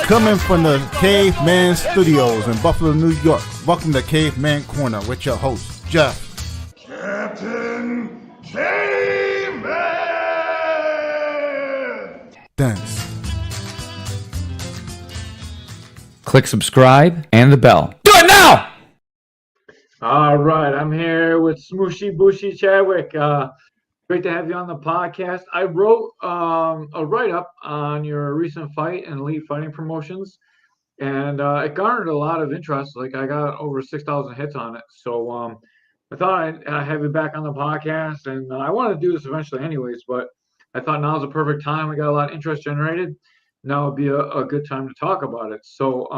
Coming from the Caveman Studios in Buffalo, New York. Welcome to Caveman Corner with your host, Jeff. Captain Caveman! Thanks. Click subscribe and the bell. Do it now! All right, I'm here with Smooshy Booshy Chadwick. Great to have you on the podcast. I wrote a write-up on your recent fight and Elite Fighting Promotions, and it garnered a lot of interest. Like, I got over 6,000 hits on it. So I thought I'd have you back on the podcast, and I want to do this eventually anyways, but I thought now's the perfect time. We got a lot of interest generated. Now would be a good time to talk about it. So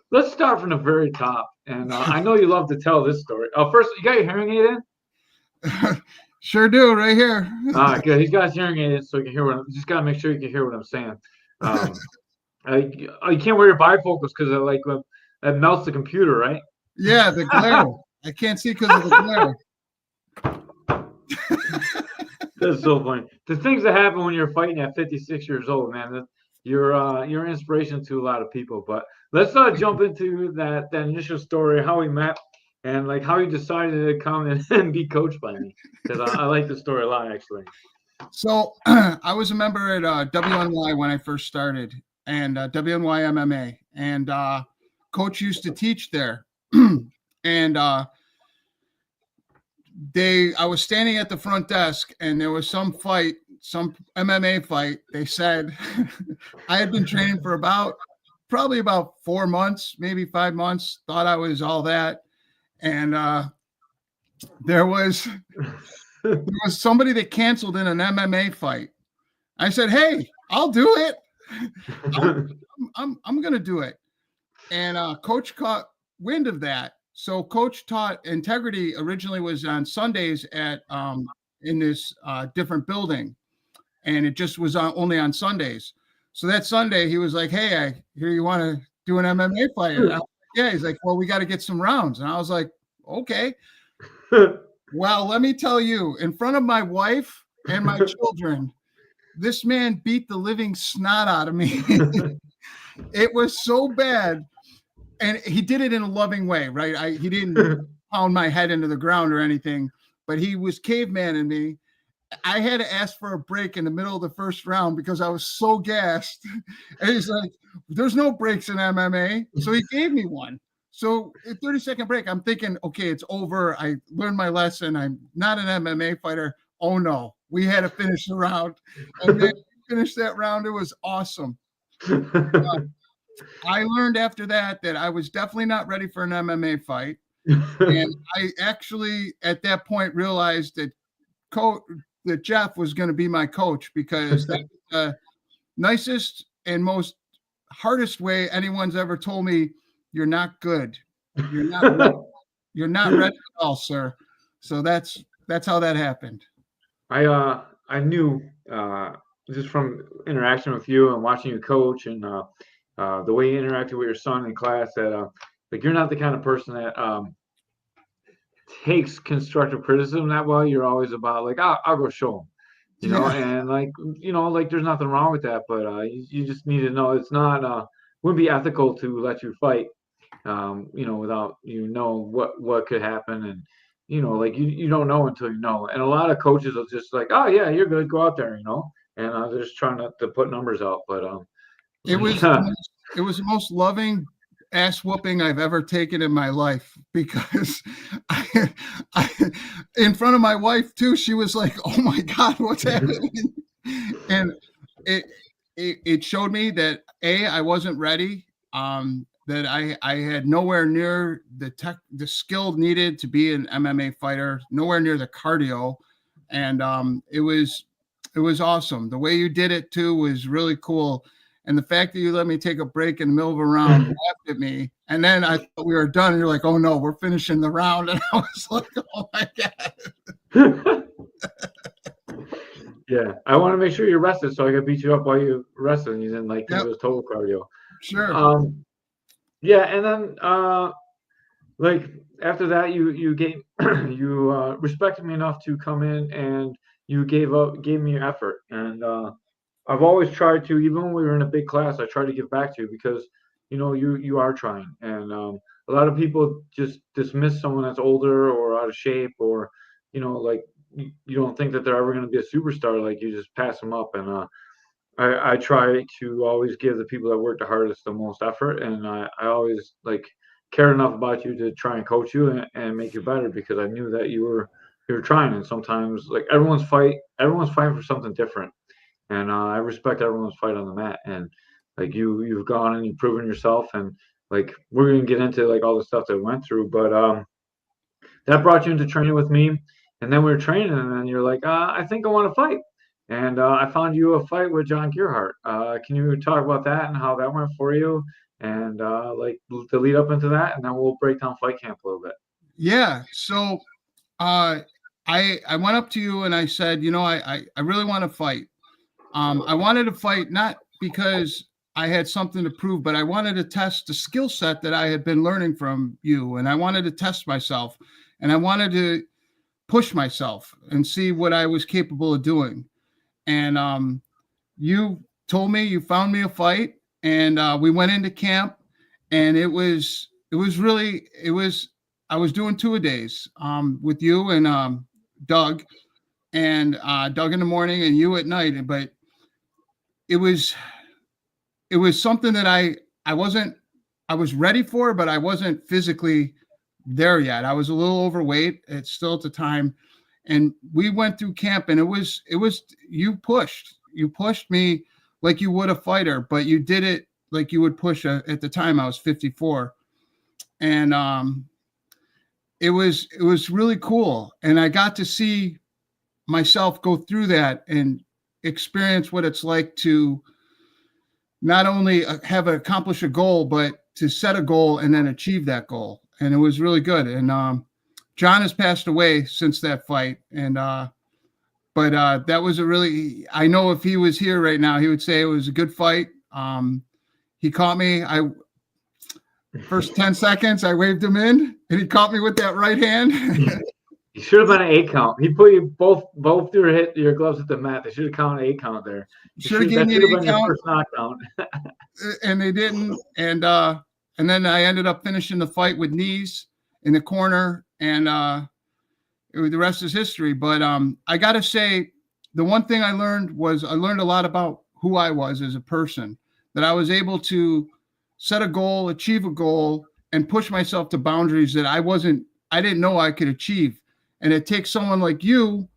let's start from the very top. And I know you love to tell this story. First, you got your hearing aid in? Sure do, right here. Good. He's got his hearing aid in so you can hear what I'm. Just gotta make sure you can hear what I'm saying. You can't wear your bifocals because it melts the computer, right? Yeah, the glare. I can't see because of the glare. That's so funny. The things that happen when you're fighting at 56 years old, man. You're inspiration to a lot of people. But let's jump into that initial story, how we met, and like how you decided to come and be coached by me, because I like the story a lot, actually. So I was a member at WNY when I first started, and WNY MMA, and Coach used to teach there, and I was standing at the front desk, and there was some MMA fight. They said I had been training for probably about 4 months, maybe 5 months. Thought I was all that. And there was somebody that canceled in an MMA fight. I said, "Hey, I'll do it. I'm going to do it." And Coach caught wind of that. So Coach taught integrity originally was on Sundays at in this different building, and it just was only on Sundays. So that Sunday he was like, "Hey, I hear you want to do an MMA fight." Yeah, he's like, "Well, we got to get some rounds." And I was like, "Okay." Well, let me tell you, in front of my wife and my children, this man beat the living snot out of me. It was so bad. And he did it in a loving way, right? He didn't pound my head into the ground or anything, but he was caveman-ing me. I had to ask for a break in the middle of the first round because I was so gassed. And he's like, "There's no breaks in MMA." So he gave me one. So a 30-second break, I'm thinking, okay, it's over. I learned my lesson. I'm not an MMA fighter. Oh, no. We had to finish the round. And then we finished that round. It was awesome. I learned after that I was definitely not ready for an MMA fight. And I actually, at that point, realized that Jeff was going to be my coach, because that's the nicest and most hardest way anyone's ever told me, "You're not good. You're not ready. You're not ready at all, sir." So that's how that happened. I knew just from interaction with you and watching you coach and the way you interacted with your son in class that like you're not the kind of person that takes constructive criticism that well. You're always about like, I'll go show him, you know, and like, there's nothing wrong with that, but you just need to know it's not wouldn't be ethical to let you fight, without what could happen, and like you don't know until you know. And a lot of coaches will just like, "Oh yeah, you're good, go out there," and they're just trying to put numbers out, but it was the most loving ass whooping I've ever taken in my life, because I in front of my wife too, she was like, "Oh my God, what's happening?" And it showed me that I wasn't ready, that I had nowhere near the skill needed to be an MMA fighter, nowhere near the cardio. And it was awesome. The way you did it too was really cool. And the fact that you let me take a break in the middle of a round, laughed at me, and then I thought we were done, and you're like, "Oh no, we're finishing the round." And I was like, "Oh my God." Yeah, I want to make sure you're rested so I can beat you up while you rested, and you didn't like think it was total cardio. Sure. Yeah, and then like after that, you gave you respected me enough to come in, and you gave me your effort, and I've always tried to, even when we were in a big class, I try to give back to you because you are trying, and a lot of people just dismiss someone that's older or out of shape, or like you don't think that they're ever going to be a superstar. Like you just pass them up, and I try to always give the people that work the hardest the most effort, and I always like cared enough about you to try and coach you and make you better because I knew that you were trying, and sometimes like everyone's fighting for something different, and I respect everyone's fight on the mat, and like you've gone and you've proven yourself, and like we're gonna get into like all the stuff that we went through, but that brought you into training with me, and then we were training, and then you're like, I think I want to fight, and I found you a fight with John Gearhart. Can you talk about that and how that went for you, and like the lead up into that, and then we'll break down fight camp a little bit. Yeah. So I went up to you and I said, I really want to fight. I wanted to fight not because I had something to prove, but I wanted to test the skill set that I had been learning from you, and I wanted to test myself, and I wanted to push myself and see what I was capable of doing. And you told me you found me a fight, and we went into camp, and it was I was doing 2-a-days with you and Doug, and Doug in the morning and you at night. But it was something that I was ready for, but I wasn't physically there yet. I was a little overweight. It's still at the time. And we went through camp, and it was you pushed me like you would a fighter, but you did it like you would push at the time I was 54. And it was really cool. And I got to see myself go through that and experience what it's like to not only accomplish a goal, but to set a goal and then achieve that goal. And it was really good. And John has passed away since that fight. And but that was I know if he was here right now, he would say it was a good fight. He caught me. First 10 seconds, I waved him in, and he caught me with that right hand. You should have been an 8 count. He put you both your gloves at the mat. They should have counted 8 count there. Should have given me an 8 count. Your first knockdown. And they didn't. And then I ended up finishing the fight with knees in the corner, and the rest is history. But I got to say, the one thing I learned a lot about who I was as a person, that I was able to set a goal, achieve a goal, and push myself to boundaries that I didn't know I could achieve. And it takes someone like you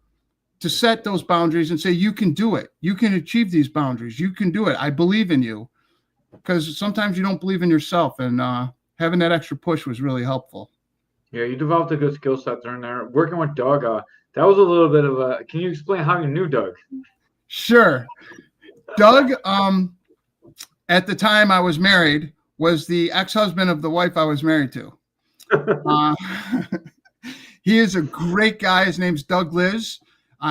to set those boundaries and say, you can do it. You can achieve these boundaries. You can do it. I believe in you. Because sometimes you don't believe in yourself. And having that extra push was really helpful. Yeah, you developed a good skill set during there. Working with Doug, that was a little bit of a – can you explain how you knew Doug? Sure. Doug, at the time I was married, was the ex-husband of the wife I was married to. He is a great guy. His name's Doug Liz.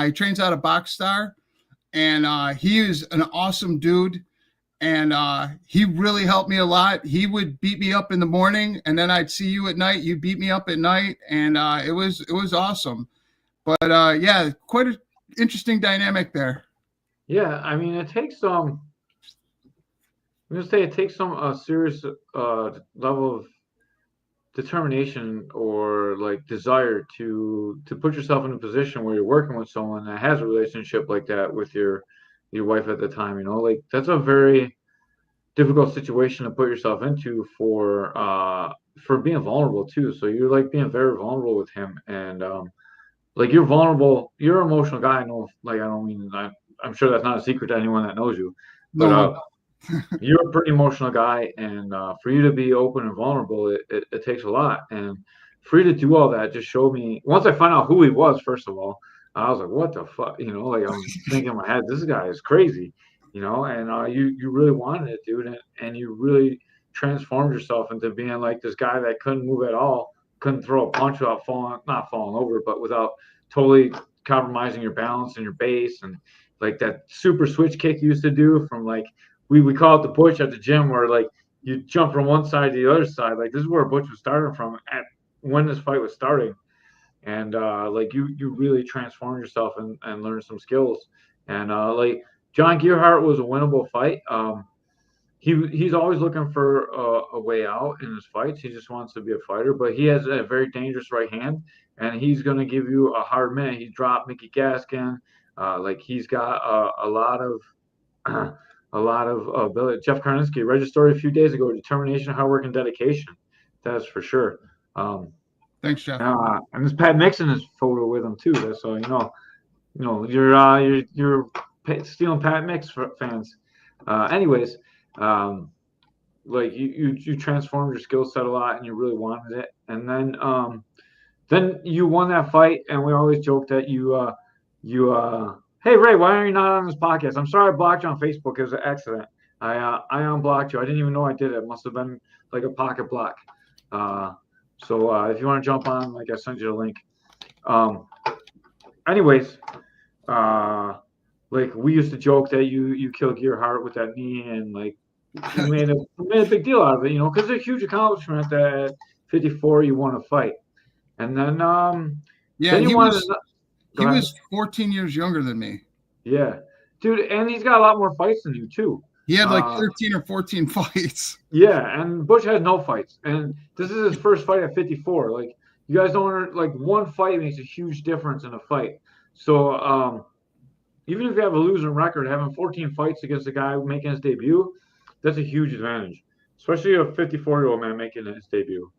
He trains out of Boxstar, and he is an awesome dude. And he really helped me a lot. He would beat me up in the morning, and then I'd see you at night. You beat me up at night, and it was awesome. But yeah, quite an interesting dynamic there. Yeah, I mean, it takes some. I'm gonna say it takes a serious level of determination or like desire to put yourself in a position where you're working with someone that has a relationship like that with your wife at the time. Like that's a very difficult situation to put yourself into for being vulnerable too. So you're like being very vulnerable with him, and like you're vulnerable. You're an emotional guy. I know, like I don't mean I'm sure that's not a secret to anyone that knows you, but you're a pretty emotional guy, and for you to be open and vulnerable, it takes a lot. And for you to do all that just showed me. Once I found out who he was, first of all, I was like, "What the fuck?" Like I'm thinking in my head, "This guy is crazy," And you really wanted it, dude, and you really transformed yourself into being like this guy that couldn't move at all, couldn't throw a punch without not falling over, but without totally compromising your balance and your base, and like that super switch kick you used to do from like. We call it the Butch at the gym, where like you jump from one side to the other side. Like this is where Butch was starting from when this fight was starting, and like you really transformed yourself and learned some skills. And like John Gearhart was a winnable fight. He's always looking for a way out in his fights. He just wants to be a fighter, but he has a very dangerous right hand, and he's going to give you a hard minute. He dropped Mickey Gaskin. He's got a lot of a lot of ability. Jeff Karnitsky read a story a few days ago. Determination, hard work, and dedication. That's for sure. Thanks, Jeff. And this Pat Mixon is photo with him too. So you're stealing Pat Mix fans. Anyways, you transformed your skill set a lot, and you really wanted it. And then you won that fight, and we always joke that hey Ray, why are you not on this podcast? I'm sorry I blocked you on Facebook. It was an accident. I unblocked you. I didn't even know I did it. It must have been like a pocket block. So if you want to jump on, I sent you the link. Anyways, we used to joke that you killed Gearhart with that knee, and we made a big deal out of it, because it's a huge accomplishment that at 54 you won a fight. And then he was 14 years younger than me. Yeah, dude, and he's got a lot more fights than you too. He had 13 or 14 fights. Yeah, and Butch has no fights, and this is his first fight at 54. You guys don't one fight makes a huge difference in a fight. So even if you have a losing record, having 14 fights against a guy making his debut, that's a huge advantage, especially a 54-year-old man making his debut.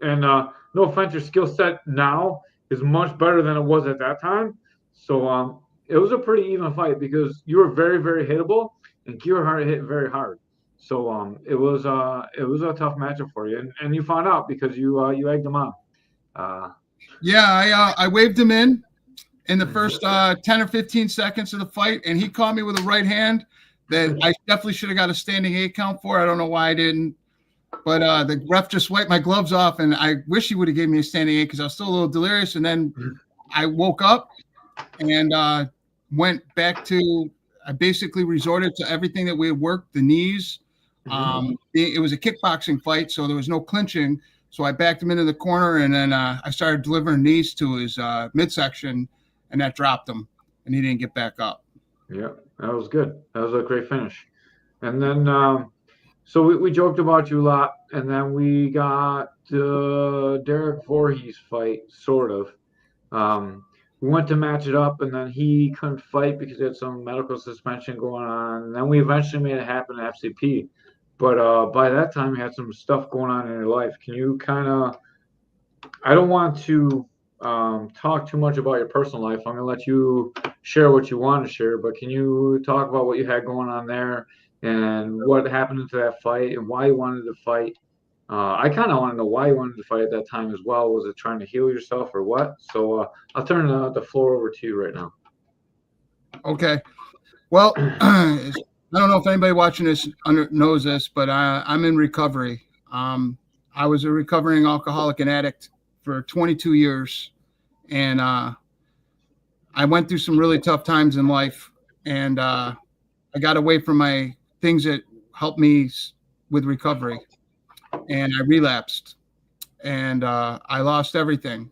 And no offense, your skill set now is much better than it was at that time. So it was a pretty even fight because you were very, very hittable, and Gearhart hit very hard. So it was a tough matchup for you, and you found out because you egged him on. I waved him in the first 10 or 15 seconds of the fight, and he caught me with a right hand that I definitely should have got a standing 8 count for. I don't know why I didn't, but the ref just wiped my gloves off, and I wish he would have given me a standing 8 because I was still a little delirious. And then I woke up and went back to. I basically resorted to everything that we had worked, the knees. It was a kickboxing fight, so there was no clinching. So I backed him into the corner, and then I started delivering knees to his midsection, and that dropped him, and he didn't get back up. Yeah, that was good. That was a great finish. And then, so we joked about you a lot, and then we got the Derek Voorhees fight, sort of. We went to match it up, and then he couldn't fight because he had some medical suspension going on. And then we eventually made it happen at FCP. But by that time, you had some stuff going on in your life. Can you kind of – I don't want to talk too much about your personal life. I'm going to let you share what you want to share. But can you talk about what you had going on there and what happened into that fight and why you wanted to fight? I kind of want to know why you wanted to fight at that time as well. Was it trying to heal yourself or what? So I'll turn the floor over to you right now. Okay. Well, I don't know if anybody watching this knows this, but I'm in recovery. I was a recovering alcoholic and addict for 22 years. And I went through some really tough times in life. And I got away from my things that helped me with recovery. And I relapsed, and I lost everything.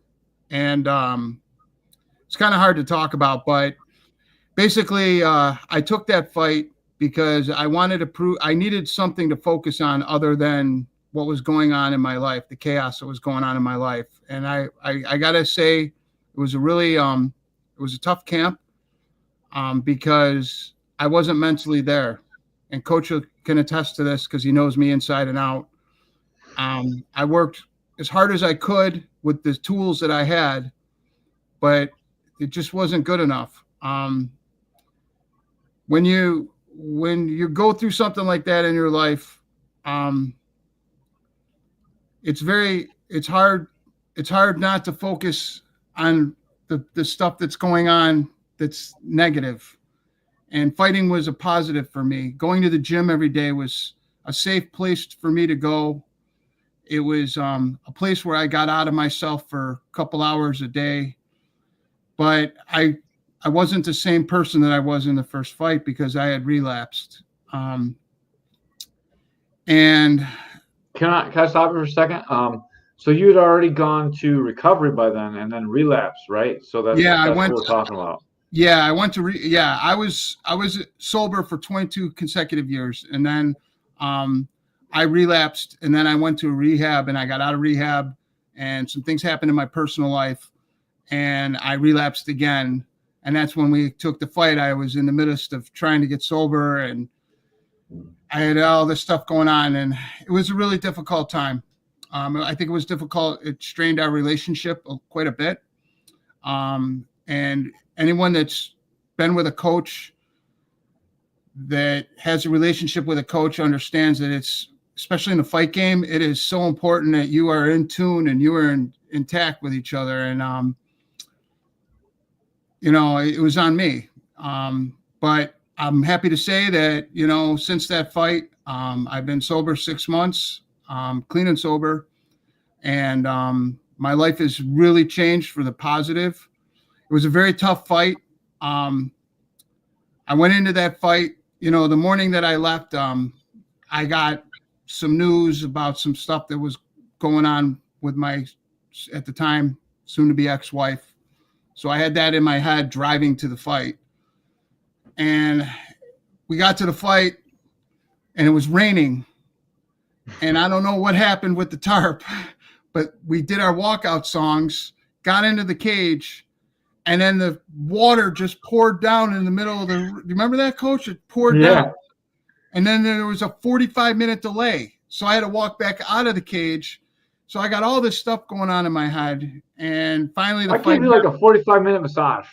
And it's kind of hard to talk about, but basically I took that fight because I wanted to prove I needed something to focus on other than what was going on in my life, the chaos that was going on in my life. And I got to say it was a really it was a tough camp because I wasn't mentally there. And Coach can attest to this because he knows me inside and out. I worked as hard as I could with the tools that I had, but it just wasn't good enough. When you go through something like that in your life, it's hard not to focus on the stuff that's going on that's negative. And fighting was a positive for me. Going to the gym every day was a safe place for me to go. It was a place where I got out of myself for a couple hours a day. But I wasn't the same person that I was in the first fight because I had relapsed. And can I stop you for a second? So you had already gone to recovery by then and then relapse, right? So that's what we're talking about. Yeah, I went to I was sober for 22 consecutive years, and then I relapsed, and then I went to rehab, and I got out of rehab, and some things happened in my personal life, and I relapsed again, and that's when we took the fight. I was in the midst of trying to get sober, and I had all this stuff going on, and it was a really difficult time. I think it was difficult. It strained our relationship quite a bit. And anyone that's been with a coach that has a relationship with a coach understands that it's, especially in the fight game, it is so important that you are in tune and you are intact with each other. And, it was on me. But I'm happy to say that, since that fight, I've been sober 6 months, clean and sober. And my life has really changed for the positive. It was a very tough fight. I went into that fight, the morning that I left, I got some news about some stuff that was going on with my, at the time, soon to be ex-wife. So I had that in my head driving to the fight. And we got to the fight and it was raining. And I don't know what happened with the tarp, but we did our walkout songs, got into the cage, and then the water just poured down in the middle of the. You remember that, Coach? It poured down, and then there was a 45-minute delay, so I had to walk back out of the cage. So I got all this stuff going on in my head, and finally the I fight. gave you like a 45-minute massage.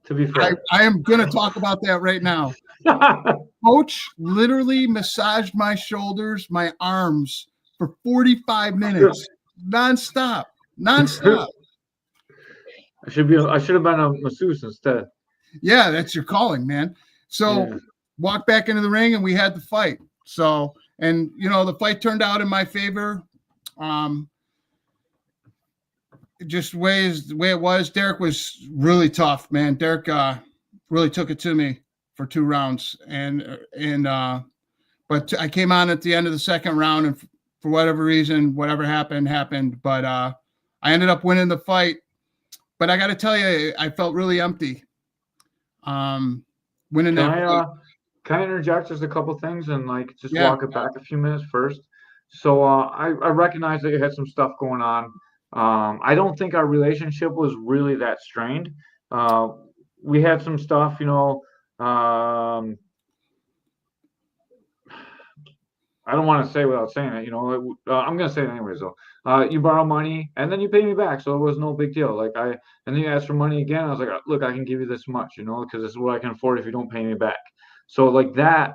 To be fair, I am going to talk about that right now. Coach literally massaged my shoulders, my arms for 45 minutes, nonstop. I should have been a masseuse instead. Yeah, that's your calling, man. So walked back into the ring and we had the fight. So, and the fight turned out in my favor. Just the way it was. Derek was really tough, man. Derek really took it to me for 2 rounds, but I came on at the end of the second round, and for whatever reason, whatever happened. But I ended up winning the fight. But I got to tell you, I felt really empty. Winning that fight. Can I interject just a couple things and walk it back a few minutes first? So I recognize that you had some stuff going on. I don't think our relationship was really that strained. We had some stuff, I don't want to say without saying it, I'm going to say it anyways, though. You borrow money and then you pay me back. So it was no big deal. And then you asked for money again. I was like, look, I can give you this much, because this is what I can afford if you don't pay me back. So that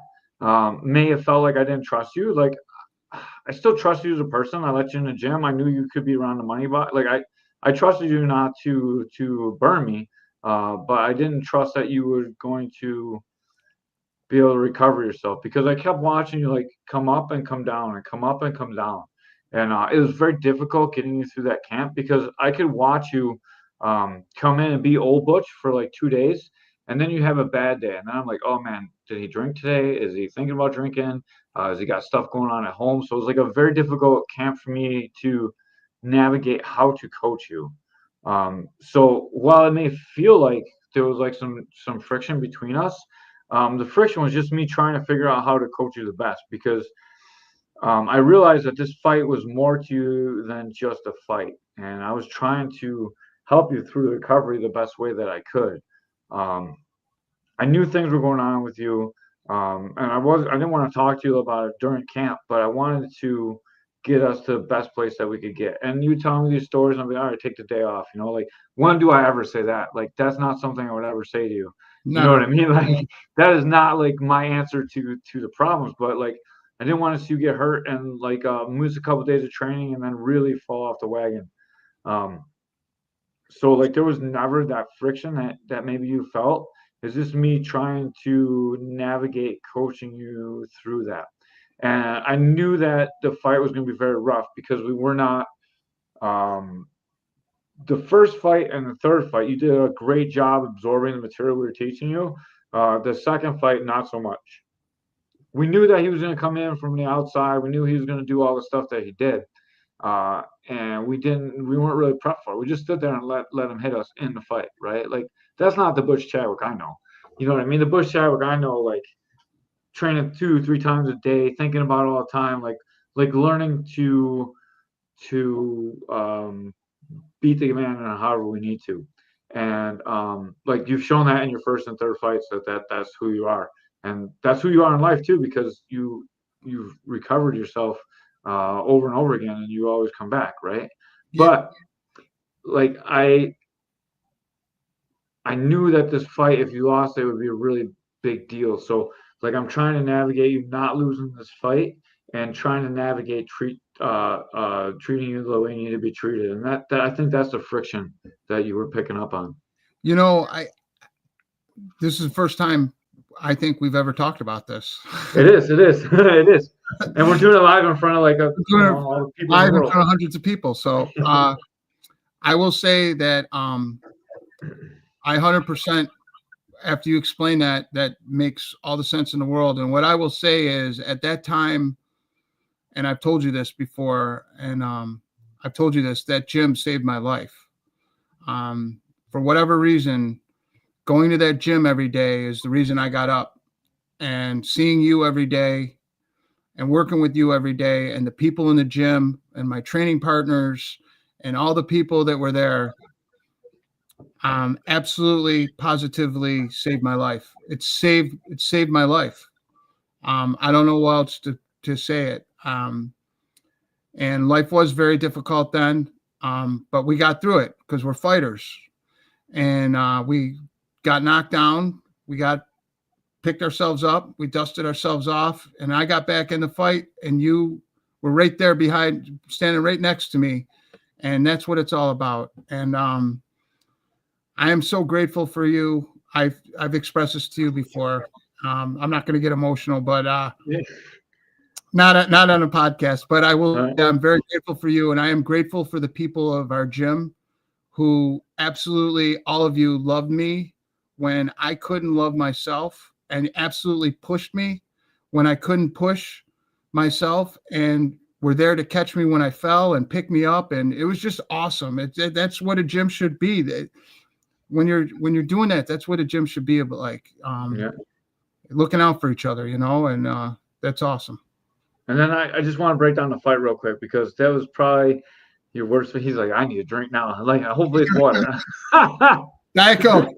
may have felt like I didn't trust you. I still trust you as a person. I let you in the gym. I knew you could be around the money, but I trusted you not to burn me. But I didn't trust that you were going to be able to recover yourself, because I kept watching you come up and come down and come up and come down. And it was very difficult getting you through that camp, because I could watch you come in and be old butch for 2 days. And then you have a bad day. And then I'm like, oh man, did he drink today? Is he thinking about drinking? Has he got stuff going on at home? So it was a very difficult camp for me to navigate how to coach you. So while it may feel like there was some friction between us, the friction was just me trying to figure out how to coach you the best, because I realized that this fight was more to you than just a fight. And I was trying to help you through the recovery the best way that I could. I knew things were going on with you. And I didn't want to talk to you about it during camp, but I wanted to get us to the best place that we could get. And you tell me these stories, and I'll be, all right, take the day off. When do I ever say that? That's not something I would ever say to you. No. You know what I mean? That is not my answer to the problems, but I didn't want to see you get hurt and miss a couple of days of training and then really fall off the wagon. So there was never that friction that maybe you felt. It's just me trying to navigate coaching you through that. And I knew that the fight was going to be very rough, because we were not the first fight and the third fight, you did a great job absorbing the material we were teaching you. The second fight, not so much. We knew that he was going to come in from the outside. We knew he was going to do all the stuff that he did. and we weren't really prepped for it. We just stood there and let him hit us in the fight, right? Like that's not the Butch Chadwick I know. You know what I mean? The Butch Chadwick I know, like training 2-3 times a day, thinking about it all the time, like learning to beat the man however we need to. And like you've shown that in your first and third fights that's who you are, and that's who you are in life too, because you've recovered yourself over and over again, and you always come back, right? Yeah. But like I knew that this fight, if you lost, it would be a really big deal. So like I'm trying to navigate you not losing this fight and trying to navigate treating you the way you need to be treated. And that I think that's the friction that you were picking up on. You know, this is the first time I think we've ever talked about this. It is. It is. And we're doing it live in front of like all the people live in the in world. front of hundreds of people. So I will say that I 100%, after you explain that makes all the sense in the world. And what I will say is at that time, and I've told you this before, and I've told you this, that gym saved my life. For whatever reason, going to that gym every day is the reason I got up, and seeing you every day and working with you every day, and the people in the gym and my training partners and all the people that were there absolutely positively saved my life. It saved my life. I don't know what else to say it. And life was very difficult then, but we got through it because we're fighters. And we got knocked down. We picked ourselves up. We dusted ourselves off. And I got back in the fight. And you were right there behind, standing right next to me. And that's what it's all about. And I am so grateful for you. I've expressed this to you before. I'm not going to get emotional, but not on a podcast. But I will. Right. I'm very grateful for you, and I am grateful for the people of our gym, who absolutely all of you loved me when I couldn't love myself, and absolutely pushed me when I couldn't push myself, and were there to catch me when I fell and pick me up, and it was just awesome. That's what a gym should be. When you're doing that, that's what a gym should be about, like looking out for each other, and that's awesome. And then I just want to break down the fight real quick, because that was probably your worst. He's like, I need a drink now. Like, hopefully it's water. Diet Coke.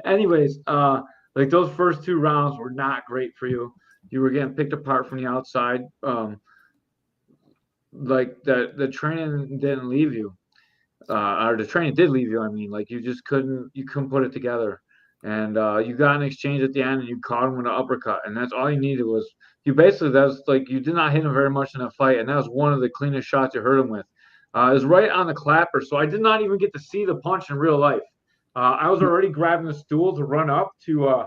Anyways, like those first 2 rounds were not great for you. You were getting picked apart from the outside. Like the training didn't leave you. Or the training did leave you. I mean, like you couldn't put it together, and you got an exchange at the end, and you caught him with an uppercut, and that's all you needed was you basically. That's like you did not hit him very much in that fight, and that was one of the cleanest shots you hurt him with. It was right on the clapper, so I did not even get to see the punch in real life. I was already grabbing the stool to run up to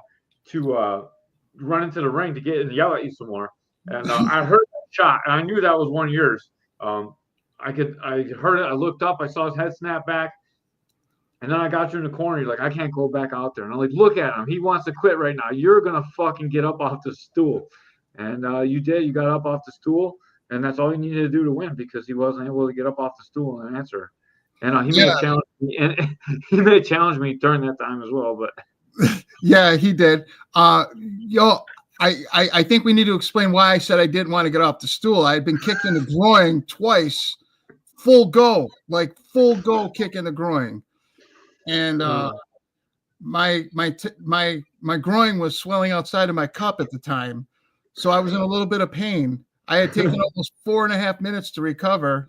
run into the ring to get and yell at you some more, and I heard that shot, and I knew that was one of yours. I heard it. I looked up. I saw his head snap back, and then I got you in the corner. You're like, I can't go back out there. And I'm like, look at him. He wants to quit right now. You're gonna fucking get up off the stool, and you did. You got up off the stool, and that's all you needed to do to win, because he wasn't able to get up off the stool and answer. And he may have challenged me, and he may have challenged me during that time as well. But yeah, he did. I think we need to explain why I said I didn't want to get off the stool. I had been kicked in the groin twice. Full go kick in the groin, and my groin was swelling outside of my cup at the time, so I was in a little bit of pain. I had taken almost 4.5 minutes to recover.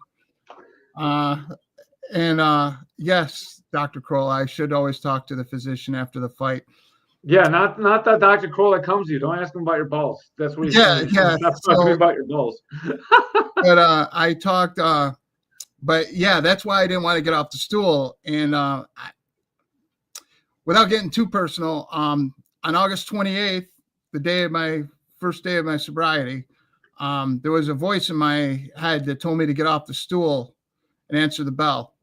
Yes, Dr. Kroll, I should always talk to the physician after the fight. Yeah, not that Dr. Kroll that comes to you. Don't ask him about your balls. That's what he's saying. Yeah. Stop talking about your balls. But I talked. But yeah, that's why I didn't want to get off the stool. And without getting too personal, on August 28th, the day of my first day of my sobriety, there was a voice in my head that told me to get off the stool and answer the bell.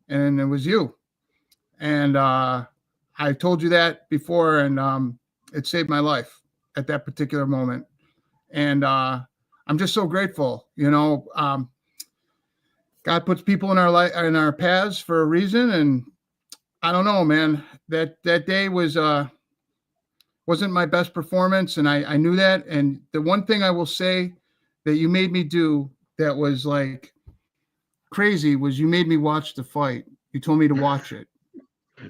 And it was you. And I told you that before, and it saved my life at that particular moment. And I'm just so grateful. God puts people in our life, in our paths for a reason, and I don't know, man. That day wasn't my best performance, and I knew that. And the one thing I will say that you made me do that was like crazy was you made me watch the fight. You told me to watch it.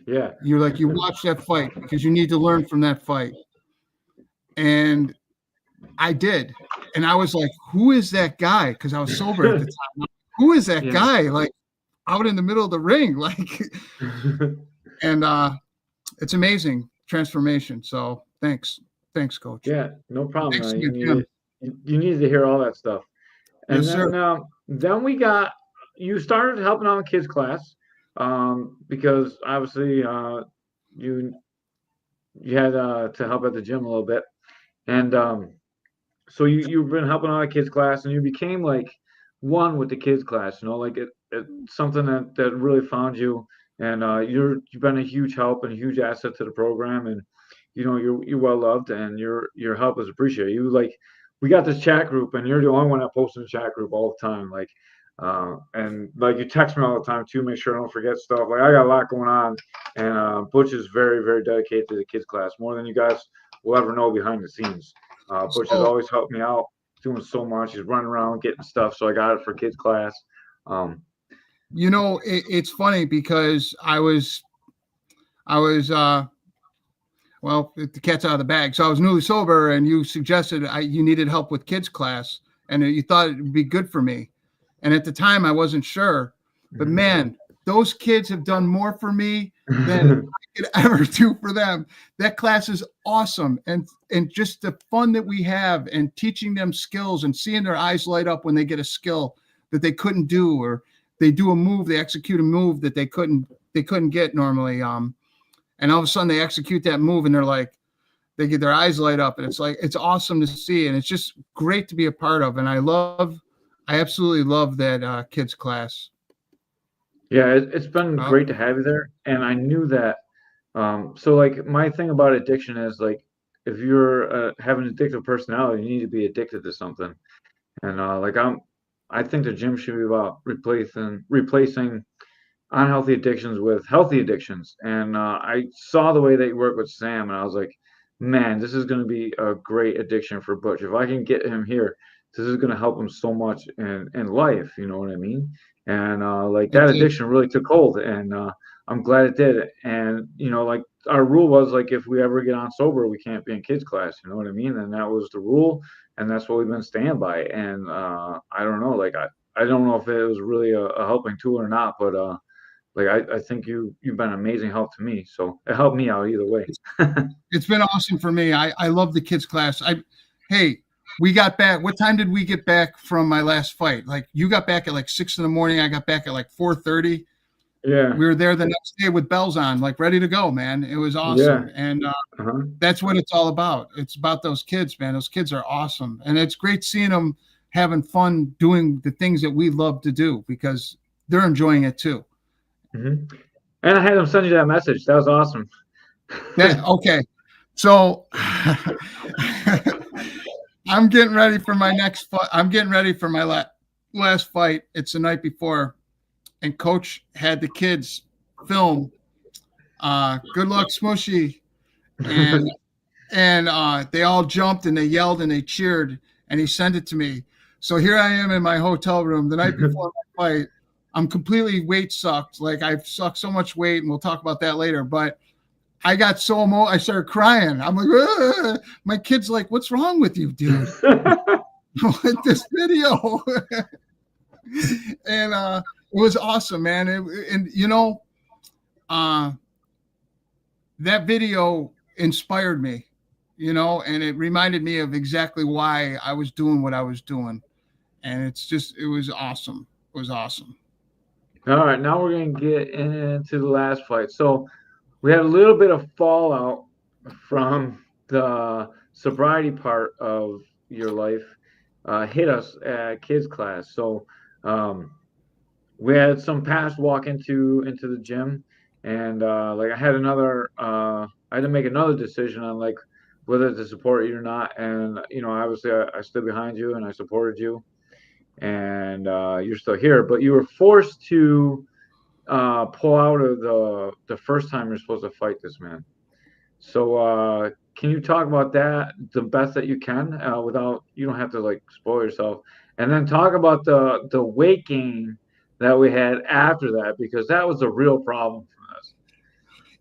Yeah. You're like, you watch that fight because you need to learn from that fight. And I did. And I was like, who is that guy? Because I was sober at the time. Who is that guy? Like out in the middle of the ring. Like, and it's amazing transformation. So thanks. Thanks, coach. Yeah, no problem. Thanks to You Jim. needed to hear all that stuff. And Yes, sir. then you started helping out in kids class, because obviously you had to help at the gym a little bit, and so you've been helping out at kids class, and you became like one with the kids class. Like it's something that really found you, and you've been a huge help and a huge asset to the program, and you're well loved, and your help is appreciated. We got this chat group, and you're the only one that posts in the chat group all the time. And like you text me all the time too, make sure I don't forget stuff. Like I got a lot going on, and Butch is very, very dedicated to the kids class, more than you guys will ever know behind the scenes. Butch has always helped me out, doing so much. He's running around getting stuff, so I got it for kids class. It's funny because I was well, the cat's out of the bag. So I was newly sober, and you suggested you needed help with kids class, and you thought it would be good for me. And at the time, I wasn't sure. But man, those kids have done more for me than I could ever do for them. That class is awesome, and just the fun that we have, and teaching them skills, and seeing their eyes light up when they get a skill that they couldn't do, or they do a move, they execute a move that they couldn't get normally. And all of a sudden they execute that move, and they get their eyes light up, and it's awesome to see, and it's just great to be a part of. And I absolutely love that kids class. Yeah, it's been great to have you there, and I knew that. So like my thing about addiction is like if you're have an addictive personality, you need to be addicted to something. And I think the gym should be about replacing unhealthy addictions with healthy addictions. And I saw the way that you work with Sam, and I was like, man, this is going to be a great addiction for Butch. If I can get him here, this is going to help him so much in life. You know what I mean? And that addiction really took hold, and I'm glad it did. And like our rule was like if we ever get on sober, we can't be in kids class. You know what I mean? And that was the rule, and that's what we've been staying by. And I don't know, like I don't know if it was really a helping tool or not, but I think you've been an amazing help to me. So it helped me out either way. It's been awesome for me. I love the kids class. Hey, we got back. What time did we get back from my last fight? Like you got back at like 6 a.m. I got back at like 4:30. Yeah. We were there the next day with bells on, like ready to go, man. It was awesome. Yeah. And that's what it's all about. It's about those kids, man. Those kids are awesome. And it's great seeing them having fun doing the things that we love to do because they're enjoying it too. Mm-hmm. And I had them send you that message. That was awesome. Okay. So I'm getting ready for my next fight. I'm getting ready for my last fight. It's the night before. And Coach had the kids film Good Luck Smooshy. And they all jumped and they yelled and they cheered. And he sent it to me. So here I am in my hotel room the night before my fight. I'm completely weight sucked. Like I've sucked so much weight, and we'll talk about that later. But I got so emotional, I started crying. I'm like, ah! My kid's like, "What's wrong with you, dude?" With this video, and it was awesome, man. That video inspired me, and it reminded me of exactly why I was doing what I was doing, and it was awesome. It was awesome. All right, now we're going to get into the last fight. So we had a little bit of fallout from the sobriety part of your life hit us at kids class. So we had some past walk into the gym, and I had to make another decision on like whether to support you or not. And obviously, I stood behind you and I supported you, and you're still here. But you were forced to pull out of the first time you're supposed to fight this man. So can you talk about that the best that you can without you don't have to like spoil yourself, and then talk about the weight gain that we had after that, because that was a real problem for us.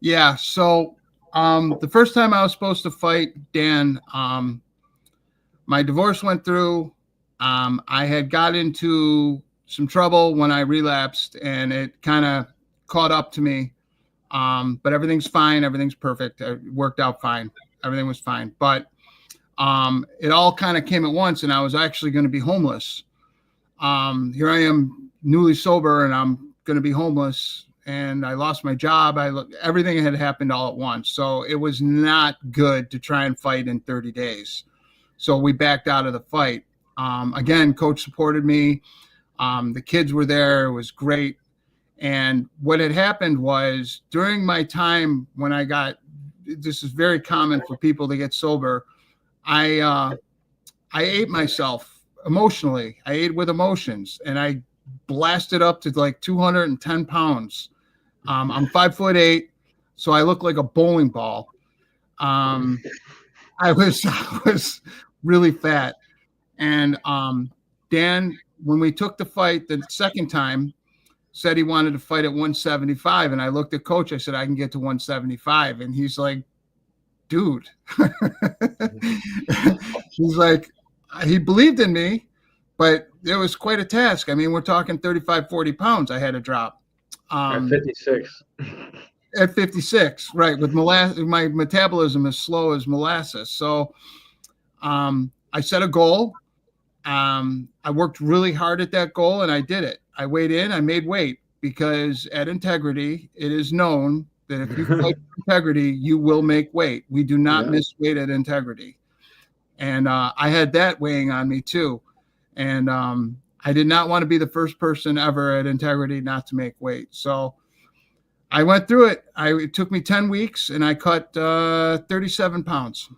Yeah. So the first time I was supposed to fight Dan, my divorce went through. I had got into some trouble when I relapsed, and it kind of caught up to me. But everything's fine. Everything's perfect. It worked out fine. Everything was fine. But it all kind of came at once, and I was actually going to be homeless. Here I am, newly sober, and I'm going to be homeless. And I lost my job. Everything had happened all at once. So it was not good to try and fight in 30 days. So we backed out of the fight. Again, coach supported me. The kids were there. It was great. And what had happened was during my time when this is very common for people to get sober, I ate myself emotionally. I ate with emotions, and I blasted up to like 210 pounds. I'm 5'8", so I look like a bowling ball. I was really fat. And Dan, when we took the fight the second time, said he wanted to fight at 175. And I looked at coach. I said, I can get to 175. And he's like, dude. He's like, he believed in me, but it was quite a task. I mean, we're talking 35, 40 pounds I had to drop. At 56. At 56, right. With my metabolism is slow as molasses. So I set a goal. I worked really hard at that goal, and I did it. I weighed in, I made weight, because at Integrity, it is known that if you fight Integrity, you will make weight. We do not miss weight at Integrity. And I had that weighing on me too. And I did not want to be the first person ever at Integrity not to make weight. So I went through it. It took me 10 weeks, and I cut 37 pounds.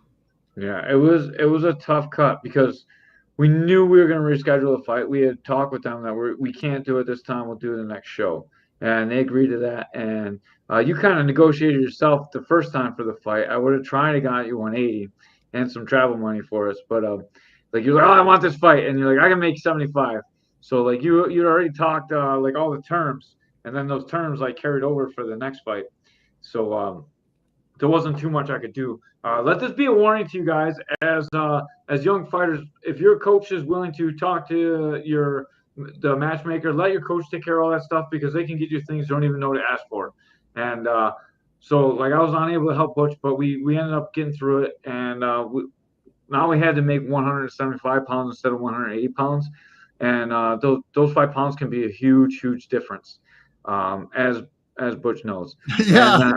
Yeah, it was a tough cut because we knew we were going to reschedule the fight. We had talked with them that we can't do it this time. We'll do it the next show. And they agreed to that. And you kind of negotiated yourself the first time for the fight. I would have tried to got you 180 and some travel money for us. But like you're like, oh, I want this fight. And you're like, I can make 75. So like you already talked like all the terms. And then those terms like carried over for the next fight. So there wasn't too much I could do. Let this be a warning to you guys as young fighters. If your coach is willing to talk to the matchmaker, let your coach take care of all that stuff, because they can get you things you don't even know to ask for. And so like I was unable to help Butch, but we ended up getting through it. And now we had to make 175 pounds instead of 180 pounds. And those 5 pounds can be a huge, huge difference, as Butch knows. Yeah. And,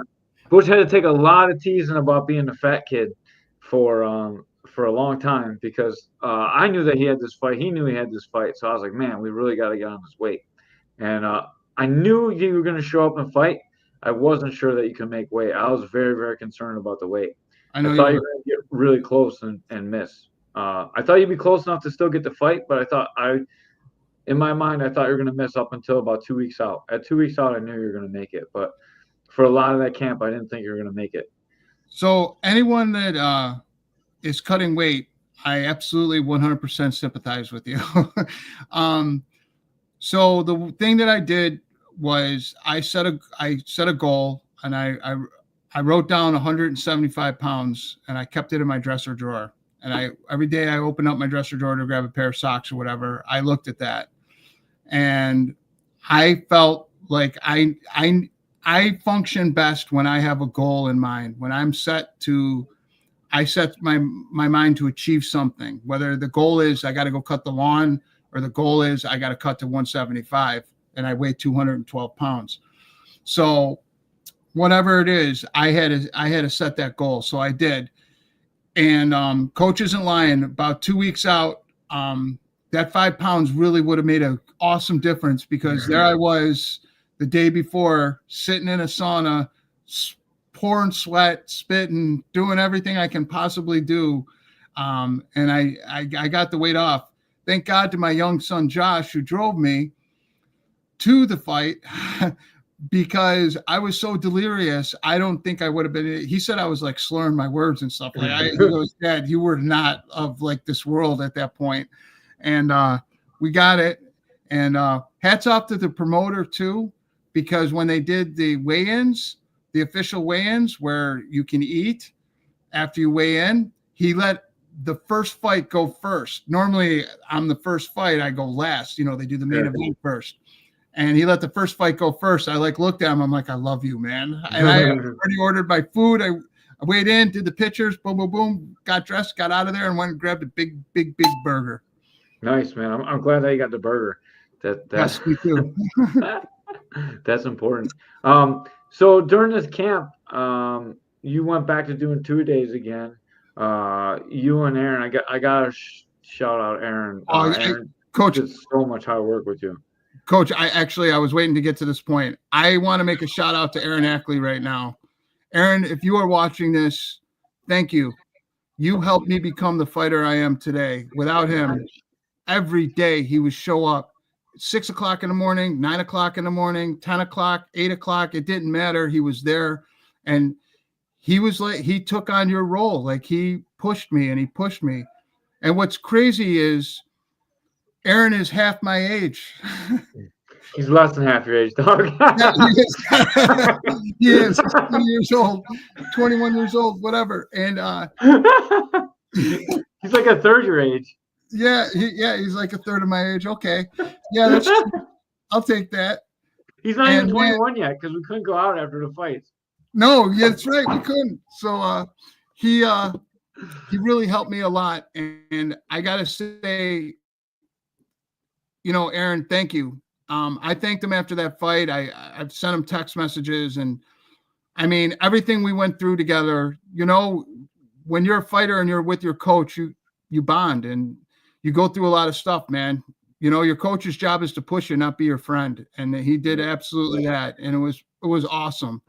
Butch had to take a lot of teasing about being a fat kid for a long time, because I knew that he had this fight. He knew he had this fight. So I was like, man, we really got to get on this weight. And I knew you were going to show up and fight. I wasn't sure that you could make weight. I was very, very concerned about the weight. I thought you were going to get really close and miss. I thought you'd be close enough to still get the fight, but in my mind, I thought you were going to miss up until about 2 weeks out. At 2 weeks out, I knew you were going to make it. But for a lot of that camp, I didn't think you were going to make it. So anyone that is cutting weight, I absolutely 100% sympathize with you. So the thing that I did was I set a goal, and I wrote down 175 pounds, and I kept it in my dresser drawer. And every day I opened up my dresser drawer to grab a pair of socks or whatever, I looked at that, and I felt like I function best when I have a goal in mind. When I set my mind to achieve something, whether the goal is I got to go cut the lawn, or the goal is I got to cut to 175 and I weigh 212 pounds. So whatever it is, I had to set that goal. So I did. And coach isn't lying. About 2 weeks out, that 5 pounds really would have made an awesome difference, because there I was the day before, sitting in a sauna, pouring sweat, spitting, doing everything I can possibly do. And I got the weight off. Thank God to my young son, Josh, who drove me to the fight because I was so delirious. I don't think I would have been. He said I was like slurring my words and stuff. He goes, Dad, you were not of like this world at that point. And we got it. And hats off to the promoter too, because when they did the weigh-ins, the official weigh-ins where you can eat after you weigh in, he let the first fight go first. Normally I'm the first fight, I go last. You know, they do the main event first. And he let the first fight go first. I like looked at him. I'm like, I love you, man. And I already ordered my food. I weighed in, did the pictures, boom, boom, boom, got dressed, got out of there, and went and grabbed a big burger. Nice, man. I'm glad that you got the burger. Yes, me too. That's important. So during this camp, you went back to doing 2 days again. You and Aaron, I got to shout out Aaron. Aaron Coach, did so much hard work with you. Coach, I was waiting to get to this point. I want to make a shout out to Aaron Ackley right now. Aaron, if you are watching this, thank you. You helped me become the fighter I am today. Without him, every day he would show up 6 o'clock in the morning, 9 o'clock in the morning, 10 o'clock, 8 o'clock. It didn't matter. He was there. And he was like, he took on your role. Like he pushed me and he pushed me. And what's crazy is Aaron is half my age. He's less than half your age, dog. Yeah, he is 20 years old, 21 years old, whatever. And he's like a third your age. Yeah, he's like a third of my age. Okay. Yeah, that's true. I'll take that. He's not even 21 yet because we couldn't go out after the fights. No, yeah, that's right. We couldn't. So he really helped me a lot. And I gotta say, you know, Aaron, thank you. I thanked him after that fight. I've sent him text messages, and I mean everything we went through together. You know, when you're a fighter and you're with your coach, you bond and you go through a lot of stuff, man. You know, your coach's job is to push you, not be your friend, and he did absolutely that, and it was awesome.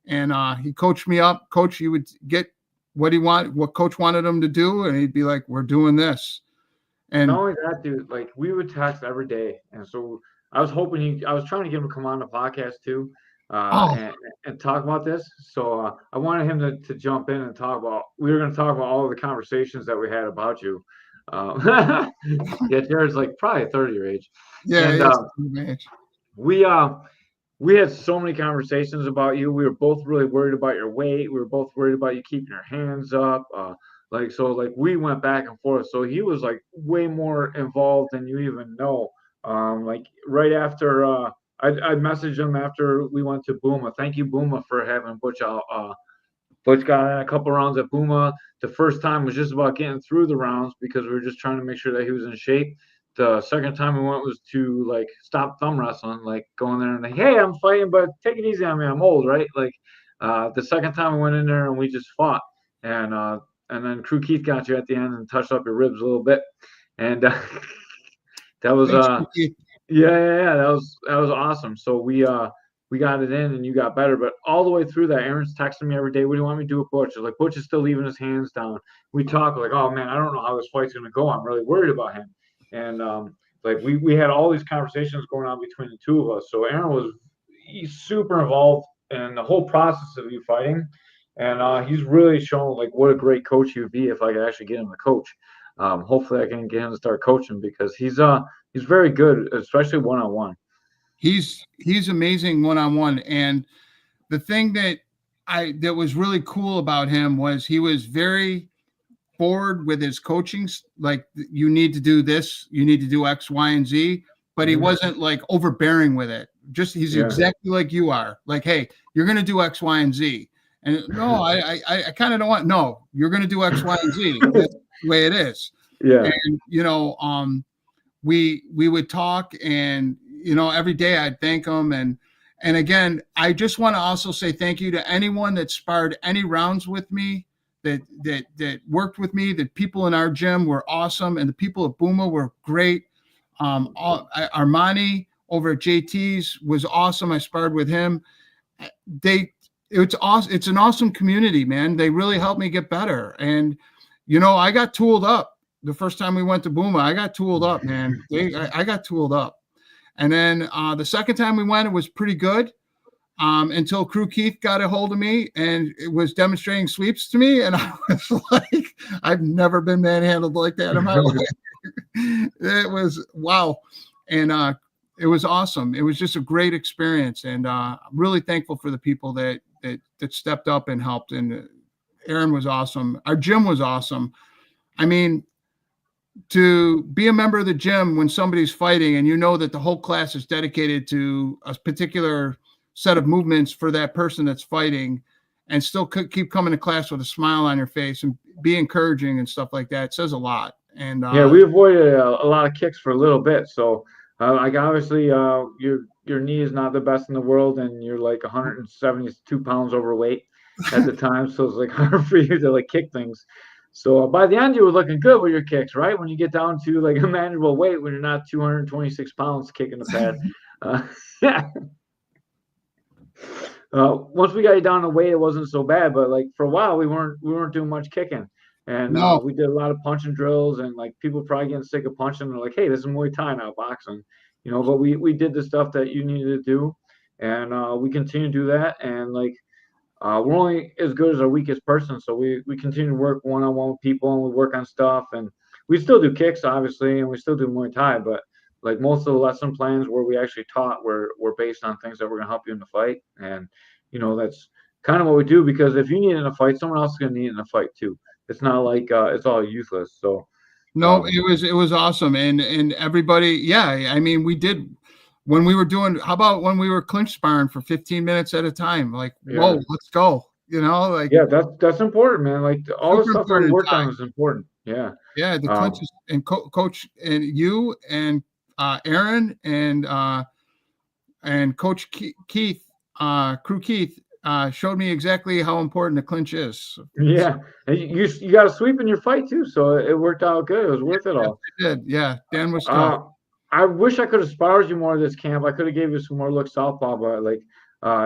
And he coached me up. Coach, he would get what coach wanted him to do, and he'd be like, "We're doing this." And not only that, dude, like we would text every day, and so I was trying to get him to come on the podcast too, and talk about this. So I wanted him to jump in and talk about. We were going to talk about all of the conversations that we had about you. Yeah, Jared's like probably a third of your age. Yeah, and, we had so many conversations about you. We were both really worried about your weight. We were both worried about you keeping your hands up. We went back and forth. So he was like way more involved than you even know. Like right after I messaged him after we went to Booma. Thank you, Booma, for having Butch out. Butch got in a couple rounds at Booma. The first time was just about getting through the rounds because we were just trying to make sure that he was in shape. The second time we went was to like stop thumb wrestling, like going there and like, hey, I'm fighting, but take it easy on me. I'm old, right? Like the second time we went in there and we just fought, and then Crew Keith got you at the end and touched up your ribs a little bit, and that was that was awesome. So we got it in and you got better, but all the way through that, Aaron's texting me every day. What do you want me to do with Butch? Like Butch is still leaving his hands down. We talk like, oh man, I don't know how this fight's gonna go. I'm really worried about him. And we had all these conversations going on between the two of us. So Aaron he's super involved in the whole process of you fighting, and he's really shown like what a great coach he would be if I could actually get him to coach. Hopefully I can get him to start coaching because he's very good, especially one-on-one. He's amazing one-on-one. And the thing that was really cool about him was he was very forward with his coaching. Like, you need to do this, you need to do X, Y, and Z, but he wasn't like overbearing with it. Just he's exactly like you are. Like, hey, you're going to do X, Y, and Z. And no, I kind of don't want, no, you're going to do X, Y, and Z. That's the way it is. Yeah. And, you know, we would talk, and, you know, every day I'd thank him. And again, I just want to also say thank you to anyone that sparred any rounds with me, that worked with me. The people in our gym were awesome, and the people at Booma were great. Armani over at JT's was awesome. I sparred with him. it's awesome. It's an awesome community, man. They really helped me get better. And, I got tooled up the first time we went to Booma. I got tooled up, man. I got tooled up. And then the second time we went, it was pretty good until Crew Keith got a hold of me and it was demonstrating sweeps to me. And I was like, I've never been manhandled like that in my life. It was wow. And it was awesome. It was just a great experience. And I'm really thankful for the people that stepped up and helped. And Aaron was awesome. Our gym was awesome. I mean, to be a member of the gym when somebody's fighting and that the whole class is dedicated to a particular set of movements for that person that's fighting and still keep coming to class with a smile on your face and be encouraging and stuff like that says a lot. And we avoided a lot of kicks for a little bit. So like obviously your knee is not the best in the world and you're like 172 pounds overweight at the time. So it's like hard for you to like kick things. So by the end, you were looking good with your kicks, right? When you get down to like a manageable weight, when you're not 226 pounds kicking the pad. Once we got you down to weight, it wasn't so bad. But like for a while, we weren't doing much kicking, and we did a lot of punching drills. And like people probably getting sick of punching. They're like, "Hey, this is Muay Thai, not boxing," But we did the stuff that you needed to do, and we continue to do that. And like. We're only as good as our weakest person, so we continue to work one-on-one with people, and we work on stuff, and we still do kicks, obviously, and we still do Muay Thai, but like most of the lesson plans where we actually taught were based on things that were going to help you in the fight, and that's kind of what we do, because if you need it in a fight, someone else is going to need it in a fight too. It's not like it's all useless. So no, it was awesome, and everybody, I mean, we did. When we were how about when we were clinch sparring for 15 minutes at a time? Like, whoa, let's go. Like that's important, man. Like all the stuff we worked on is important. Yeah. Yeah, the clinches and coach and you and Aaron and Coach Keith, Crew Keith, showed me exactly how important the clinch is. Yeah, and you got a sweep in your fight too, so it worked out good. It was worth it all. It did. Yeah, Dan was tough. I wish I could have sparred you more this camp. I could have gave you some more look southpaw, but like,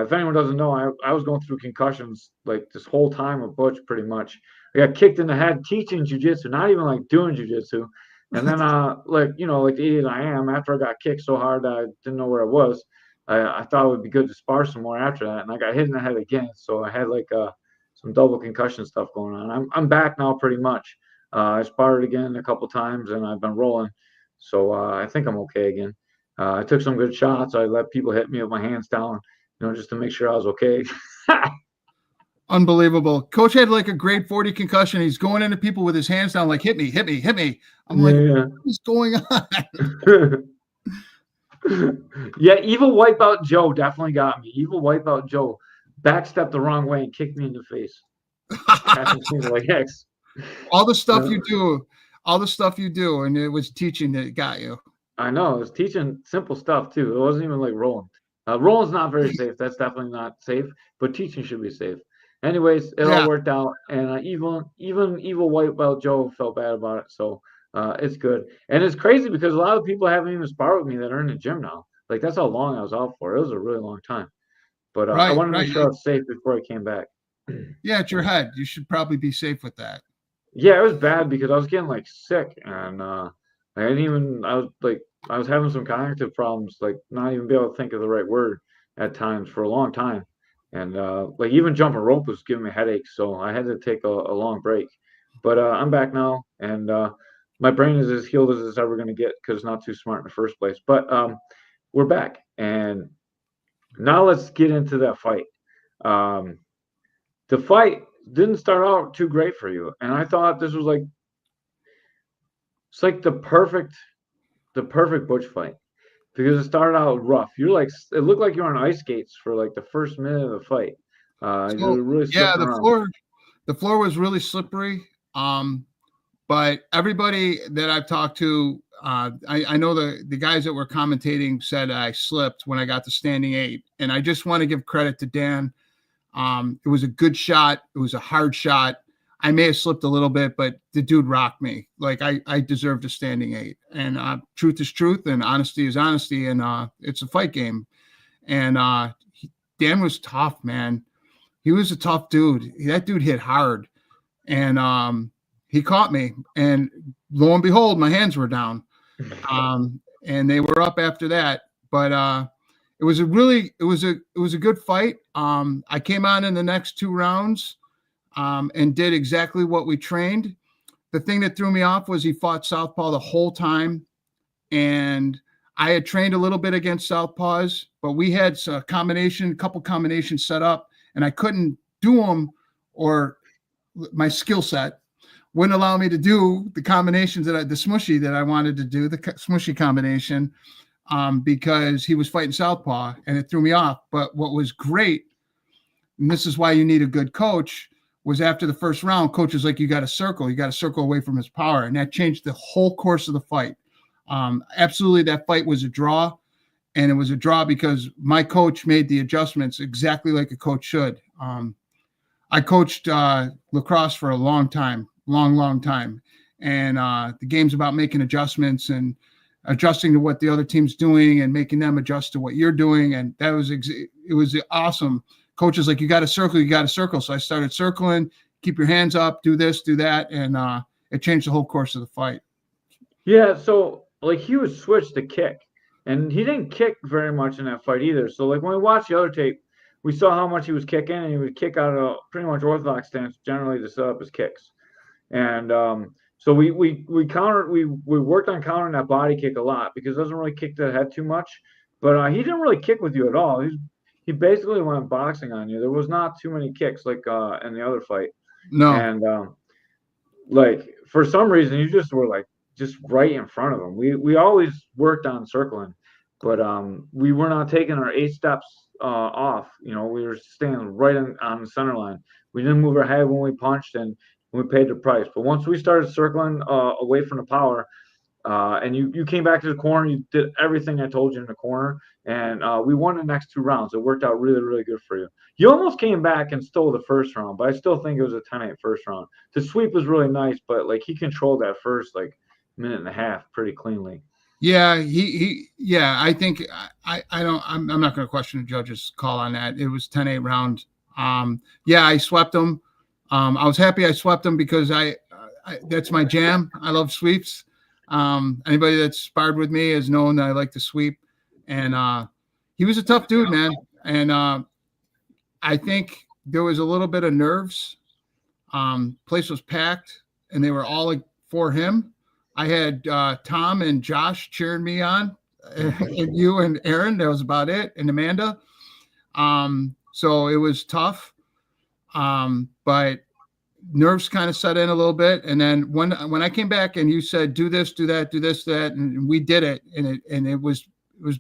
if anyone doesn't know, I was going through concussions like this whole time with Butch, pretty much. I got kicked in the head teaching jiu-jitsu, not even like doing jiu-jitsu. And then, like the idiot I am, after I got kicked so hard that I didn't know where I was, I thought it would be good to spar some more after that. And I got hit in the head again. So I had like some double concussion stuff going on. I'm back now pretty much. I sparred again a couple times and I've been rolling. So I think I'm okay again. I took some good shots. I let people hit me with my hands down, just to make sure I was okay. Unbelievable. Coach had like a grade 40 concussion. He's going into people with his hands down, like, hit me, hit me, hit me. I'm like, what is going on? Yeah, Evil Wipeout Joe definitely got me. Evil Wipeout Joe backstepped the wrong way and kicked me in the face. Like X. All the stuff you do, and it was teaching that got you. I know. It was teaching simple stuff, too. It wasn't even like rolling. Rolling's not very safe. That's definitely not safe, but teaching should be safe. Anyways, it all worked out, and even Evil Wipeout Joe felt bad about it, so it's good. And it's crazy because a lot of people haven't even sparred with me that are in the gym now. Like, that's how long I was out for. It was a really long time. But I wanted to make sure I was safe before I came back. Yeah, it's your head. You should probably be safe with that. Yeah, it was bad because I was getting like sick, and I was having some cognitive problems, like not even be able to think of the right word at times for a long time, and like even jumping rope was giving me headaches, so I had to take a long break. But I'm back now, and my brain is as healed as it's ever going to get because it's not too smart in the first place. But we're back, and now let's get into that fight. The fight didn't start out too great for you, and I thought this was like the perfect Butch fight because it started out rough. You're like, it looked like you're on ice skates for like the first minute of the fight. You're really the floor was really slippery. But everybody that I've talked to, I know the guys that were commentating said I slipped when I got to standing 8, and I just want to give credit to Dan. It was a good shot. It was a hard shot. I may have slipped a little bit, but the dude rocked me. Like I deserved a standing 8. And truth is truth, and honesty is honesty, and it's a fight game. And Dan was tough, man. he was a tough dude. That dude hit hard, and he caught me, and lo and behold, my hands were down, and they were up after that. But it was a good fight. I came on in the next 2 rounds, and did exactly what we trained. The thing that threw me off was he fought southpaw the whole time, and I had trained a little bit against southpaws, but we had a couple combinations set up, and I couldn't do them, or my skill set wouldn't allow me to do the combinations the smushy that I wanted to do, the smushy combination, because he was fighting southpaw, and it threw me off. But what was great, and this is why you need a good coach, was after the first round, coach was like, you got to circle away from his power. And that changed the whole course of the fight. Absolutely, that fight was a draw, and it was a draw because my coach made the adjustments exactly like a coach should. I coached lacrosse for a long time, long time. And the game's about making adjustments and adjusting to what the other team's doing and making them adjust to what you're doing. And that was, it was awesome. Coach is like, you got to circle. So I started circling, keep your hands up, do this, do that. And it changed the whole course of the fight. Yeah. So like he was switched to kick, and he didn't kick very much in that fight either. So like when we watched the other tape, we saw how much he was kicking, and he would kick out of a pretty much orthodox stance generally to set up his kicks. And so we worked on countering that body kick a lot because it doesn't really kick to the head too much. But he didn't really kick with you at all. He basically went boxing on you. There was not too many kicks like in the other fight. No. And like for some reason you just were like just right in front of him. We always worked on circling, but we were not taking our 8 steps off. You know, we were staying right on the center line. We didn't move our head when we punched, and we paid the price. But once we started circling away from the power, and you came back to the corner, you did everything I told you in the corner, and we won the next 2 rounds. It worked out really, really good for you. You almost came back and stole the first round, but I still think it was a 10-8 first round. The sweep was really nice, but like he controlled that first like minute and a half pretty cleanly. Yeah, I think I'm not going to question the judge's call on that. It was 10-8 round. I swept him. I was happy I swept him because I that's my jam. I love sweeps. Anybody that's sparred with me has known that I like to sweep, and he was a tough dude, man. And I think there was a little bit of nerves. Place was packed, and they were all like for him. I had Tom and Josh cheering me on, and you and Aaron. That was about it, and Amanda. So it was tough, but nerves kind of set in a little bit. And then when I came back and you said, do this, do that, do this, that, and we did it, and it was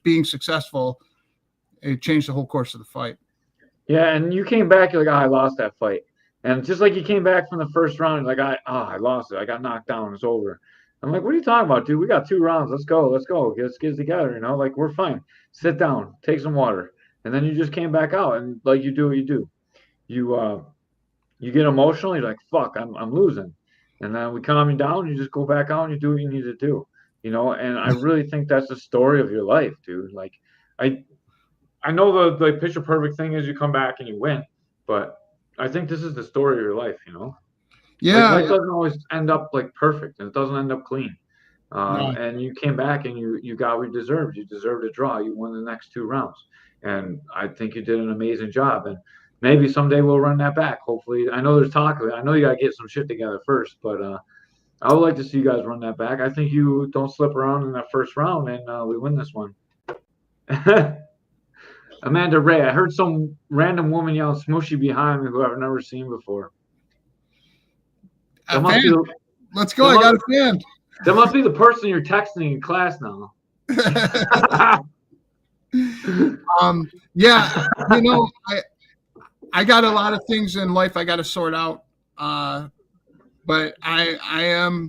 being successful. It changed the whole course of the fight. Yeah, and you came back, you're like, I lost that fight. And just like you came back from the first round, like, I lost it. I got knocked down. It's over. I'm like, what are you talking about, dude? We got 2 rounds. Let's go. Let's get it together, you know? Like, we're fine. Sit down. Take some water. And then you just came back out, and, like, you do what you do. You get emotional. You're like, fuck, I'm losing. And then we calm you down. You just go back out and you do what you need to do, you know? And I really think that's the story of your life, dude. Like, I know the picture perfect thing is you come back and you win, but I think this is the story of your life, you know? Yeah. Like, life doesn't always end up like perfect, and it doesn't end up clean. No. And you came back and you got what you deserved. You deserved a draw. You won the next 2 rounds. And I think you did an amazing job. And maybe someday we'll run that back. Hopefully, I know there's talk of it. I know you got to get some shit together first, but I would like to see you guys run that back. I think you don't slip around in that first round, and we win this one. Amanda Ray, I heard some random woman yell "smooshy" behind me who I've never seen before. Let's go. I got a fan. That must be the person you're texting in class now. Yeah, you know, I got a lot of things in life I got to sort out. But I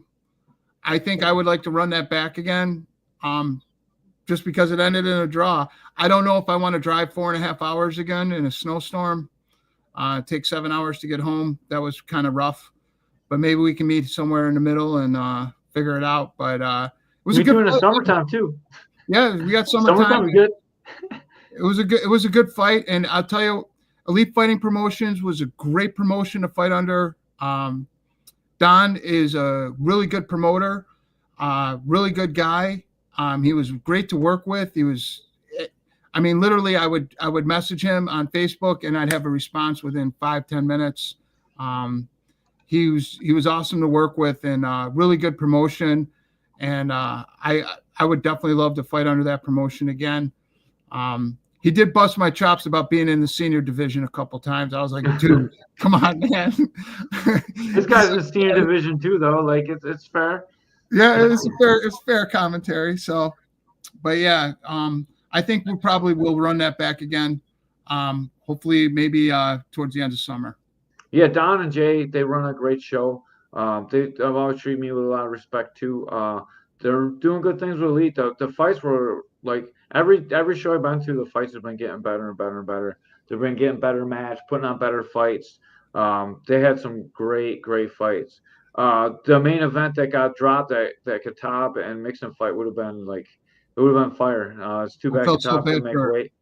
think I would like to run that back again. Just because it ended in a draw. I don't know if I want to drive 4.5 hours again in a snowstorm. It takes 7 hours to get home. That was kind of rough, but maybe we can meet somewhere in the middle and figure it out. But it was a good in the summertime too. Yeah, we got summertime. Good. It was a good fight, and I'll tell you, Elite Fighting Promotions was a great promotion to fight under. Don is a really good promoter, really good guy. He was great to work with. Literally, I would message him on Facebook and I'd have a response within 5-10 minutes. He was awesome to work with and really good promotion. And I would definitely love to fight under that promotion again. He did bust my chops about being in the senior division a couple times. I was like, dude, come on, man. This guy's in the senior division too, though. Like it's fair. Yeah, it's fair commentary. So, but yeah, I think we probably will run that back again. Hopefully, maybe towards the end of summer. Yeah, Don and Jay, they run a great show. They've always treated me with a lot of respect too. They're doing good things with Elite. The fights were like every show I've been to, the fights have been getting better and better and better. They've been getting better match, putting on better fights. They had some great fights. The main event that got dropped, that Kitab and Mixon fight would have been fire. It's too bad Kitab didn't make weight.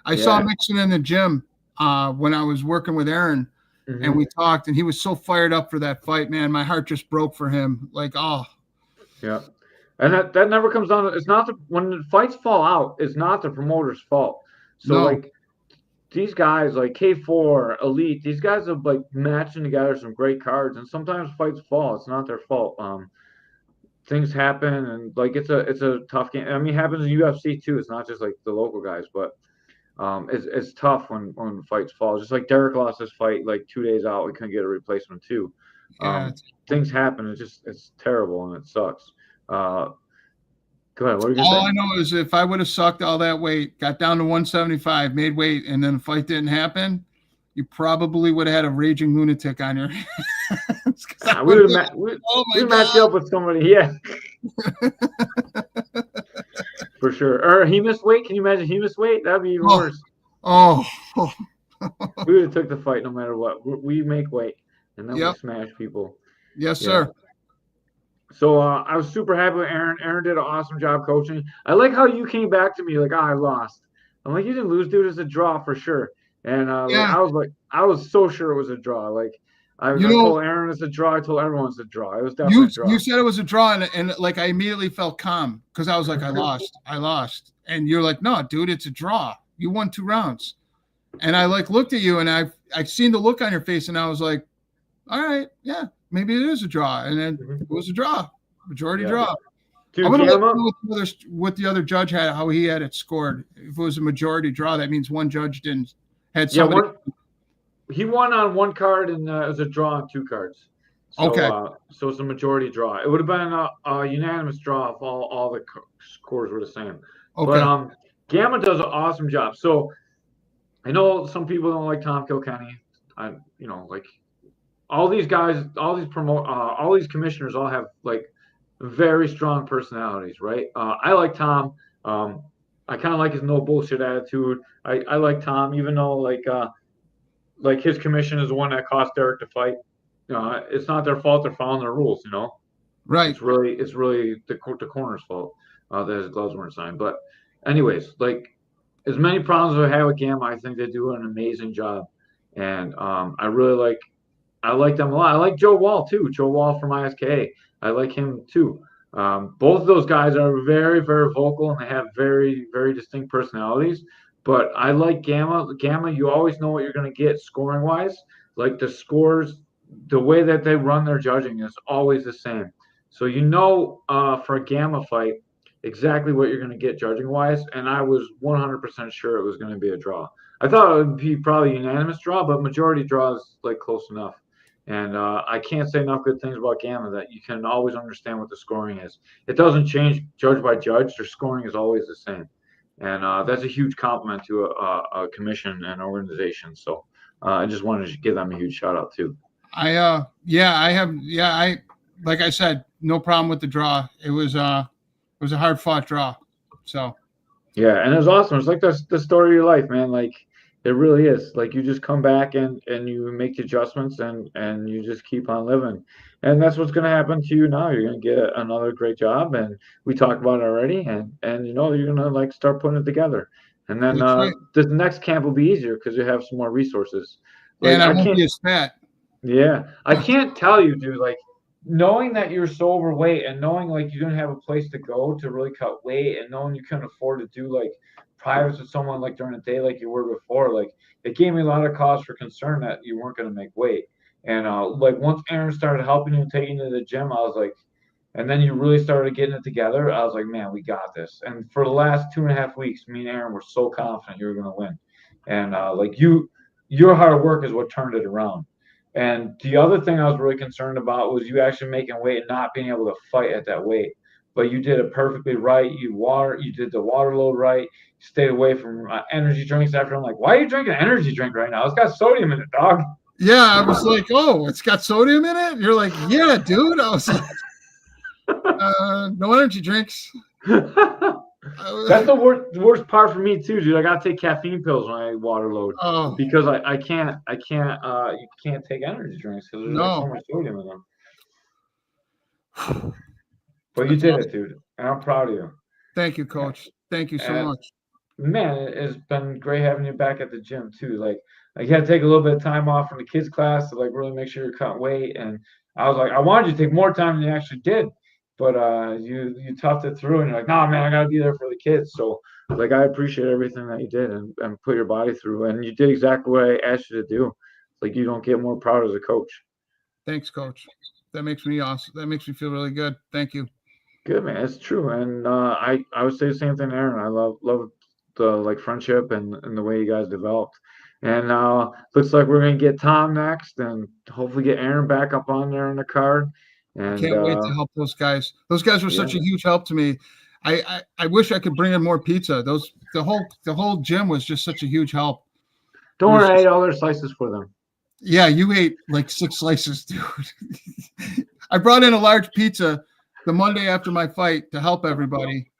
I saw Mixon in the gym when I was working with Aaron. Mm-hmm. And we talked, and he was so fired up for that fight, man. My heart just broke for him. Like, oh. Yeah. And that never comes down to, it's not when the fights fall out, it's not the promoter's fault. So, like, these guys, like K4, Elite, these guys are, like, matching together some great cards, and sometimes fights fall. It's not their fault. Things happen, and, like, it's a tough game. I mean, it happens in UFC, too. It's not just, like, the local guys, but it's tough when fights fall. Just like Derek lost his fight like 2 days out, we couldn't get a replacement too. Things happen. It's terrible and it sucks. Go ahead. What are you gonna say? All I know is if I would have sucked all that weight, got down to 175, made weight, and then the fight didn't happen, you probably would have had a raging lunatic on your hands. We matched you up with somebody, yeah. For sure. Or he missed weight. Can you imagine he missed weight? That'd be even worse. Oh. We would have took the fight no matter what. We make weight, and then we smash people. Yes, sir. So I was super happy with Aaron. Aaron did an awesome job coaching. I like how you came back to me like, I lost. I'm like, you didn't lose, dude. It's a draw for sure. And I was so sure it was a draw. Like, I told Aaron it's a draw. I told everyone it's a draw. It was definitely a draw. You said it was a draw, and like I immediately felt calm because I was like, I lost. And you're like, no, dude, it's a draw. You won 2 rounds. And I like looked at you, and I've seen the look on your face, and I was like, all right, yeah, maybe it is a draw. And then it was a draw, majority draw. Dude, I'm going to look what the other judge had, how he had it scored. If it was a majority draw, that means one judge had somebody. He won on 1 card, and it was a draw on 2 cards. So, okay. So it's a majority draw. It would have been a unanimous draw if all the scores were the same. Okay. But Gamma does an awesome job. So I know some people don't like Tom Kilkenny. Like all these guys, all these commissioners all have like very strong personalities, right? I like Tom. I kind of like his no bullshit attitude. I like Tom, even though like his commission is the one that cost Derek to fight. It's not their fault. They're following their rules, Right. It's really the corner's fault that his gloves weren't signed. But anyways, like as many problems as I have with Gamma, I think they do an amazing job. And I like them a lot. I like Joe Wall too. Joe Wall from ISKA. I like him too. Both of those guys are very, very vocal and they have very, very distinct personalities. But I like Gamma. Gamma, you always know what you're going to get scoring wise. Like the scores, the way that they run their judging is always the same. So for a Gamma fight, exactly what you're going to get judging wise. And I was 100% sure it was going to be a draw. I thought it would be probably a unanimous draw, but majority draw is like close enough. And I can't say enough good things about Gamma that you can always understand what the scoring is. It doesn't change judge by judge. Their scoring is always the same. And that's a huge compliment to a commission and organization. So I just wanted to give them a huge shout out too. Like I said, no problem with the draw. It was a hard fought draw. So. Yeah. And it was awesome. It's like the story of your life, man. Like it really is. Like you just come back and you make the adjustments and you just keep on living. And that's what's going to happen to you now. You're going to get another great job. And we talked about it already. And you're going to like start putting it together. And then That's right. this next camp will be easier because you have some more resources. Like And I I won't can't, be as fat. yeah, I can't tell you, dude. Like knowing that you're so overweight and knowing like you don't have a place to go to really cut weight and knowing you couldn't afford to do like privates with someone like during the day like you were before, like it gave me a lot of cause for concern that you weren't going to make weight. And like once Aaron started helping you and taking you to the gym, I was like, and then you really started getting it together. I was like, man, we got this. And for the last 2.5 weeks, me and Aaron were so confident you were going to win. And like your hard work is what turned it around. And the other thing I was really concerned about was you actually making weight and not being able to fight at that weight. But you did it perfectly right. You did the water load right. You stayed away from energy drinks after. I'm like, why are you drinking an energy drink right now? It's got sodium in it, dog. Yeah, I was like, oh, it's got sodium in it? And you're like, yeah, dude. I was like, no energy drinks. That's the worst part for me too, dude. I gotta take caffeine pills when I water load because I can't you can't take energy drinks because there's like so much sodium in them. But you did it, dude, and I'm proud of you. Thank you, Coach. Thank you so much. Man, it's been great having you back at the gym too. Like you had to take a little bit of time off from the kids class to like really make sure you're cutting weight. And I was like, I wanted you to take more time than you actually did, but you toughed it through, and you're like, nah, man, I gotta be there for the kids. So like I appreciate everything that you did and put your body through, and you did exactly what I asked you to do. Like you don't get more proud as a coach. Thanks, Coach. That makes me awesome. That makes me feel really good. Thank you. Good, man. It's true, and I would say the same thing, Aaron. I love the like friendship and the way you guys developed. And looks like we're gonna get Tom next, and hopefully get Aaron back up on there in the card. And I can't wait to help those guys. Those guys were such a huge help to me. I wish I could bring in more pizza. The whole gym was just such a huge help. Don't worry, I ate all their slices for them. Yeah, you ate like 6 slices, dude. I brought in a large pizza the Monday after my fight to help everybody.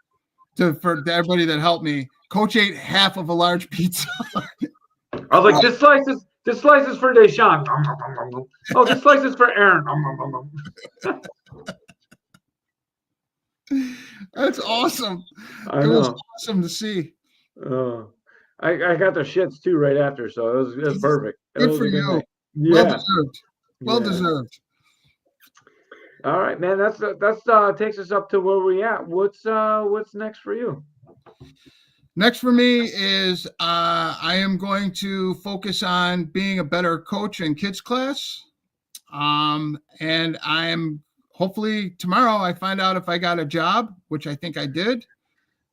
For everybody that helped me. Coach ate half of a large pizza. I was like, this slice is for Deshaun. Oh, this slice is for Aaron. That's awesome. It was awesome to see. I got the shits too right after, so it was perfect. Good for you. Yeah. Well deserved. All right, man. That's takes us up to where we at. What's next for you? Next for me is I am going to focus on being a better coach in kids class. And I am hopefully tomorrow I find out if I got a job, which I think I did.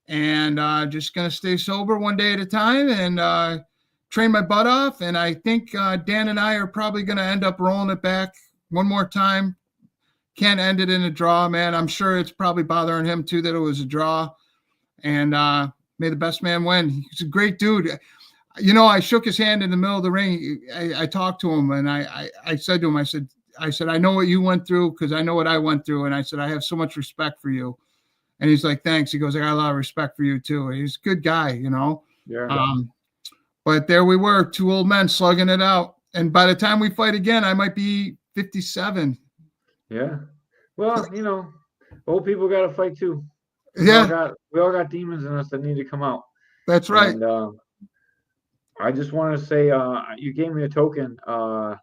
And just going to stay sober one day at a time and train my butt off. And I think Dan and I are probably going to end up rolling it back one more time. Can't end it in a draw, man. I'm sure it's probably bothering him too that it was a draw. And may the best man win. He's a great dude. You know, I shook his hand in the middle of the ring. I talked to him and I said to him, I said, I know what you went through because I know what I went through. And I said, I have so much respect for you. And he's like, thanks. He goes, I got a lot of respect for you too. And he's a good guy, you know? Yeah. But there we were, 2 old men slugging it out. And by the time we fight again, I might be 57. Yeah. Well, you know, old people got to fight too. We all got demons in us that need to come out. That's right. And I just want to say, you gave me a token a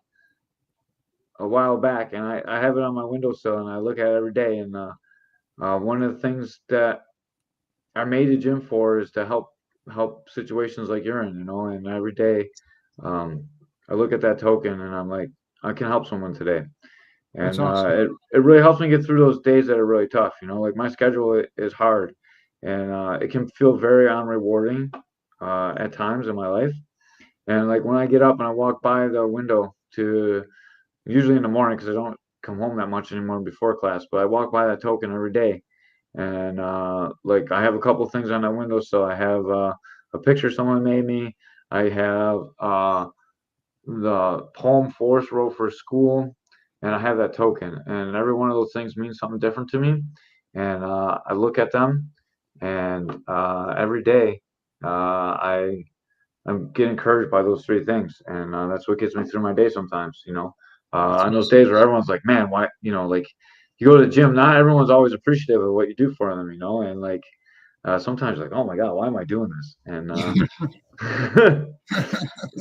while back, and I have it on my windowsill, and I look at it every day. And one of the things that I made a gym for is to help situations like you're in, you know. And every day, I look at that token, and I'm like, I can help someone today. And awesome. It really helps me get through those days that are really tough. You know, like my schedule is hard, and it can feel very unrewarding at times in my life. And like when I get up and I walk by the window usually in the morning because I don't come home that much anymore before class, but I walk by that token every day. And like I have a couple things on that window. So I have a picture someone made me. I have the poem Forest wrote for school. And I have that token, and every one of those things means something different to me. And I look at them, and every day I get encouraged by those 3 things, and that's what gets me through my day sometimes. You know, on those days where everyone's like, "Man, why?" You know, like you go to the gym, not everyone's always appreciative of what you do for them. You know, and like sometimes like, oh my God, why am I doing this? And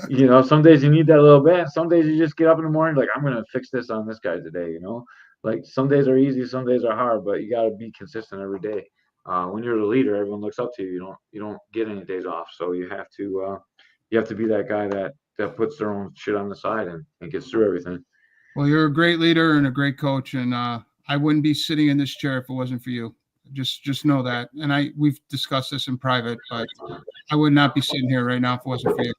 you know, some days you need that little bit. Some days you just get up in the morning like, I'm gonna fix this on this guy today. You know, like some days are easy, some days are hard, but you got to be consistent every day. When you're the leader, everyone looks up to you. You don't get any days off, so you have to be that guy that puts their own shit on the side and gets through everything. Well, you're a great leader and a great coach, and I wouldn't be sitting in this chair if it wasn't for you. Just know that. And we've discussed this in private, but I would not be sitting here right now if it wasn't for you.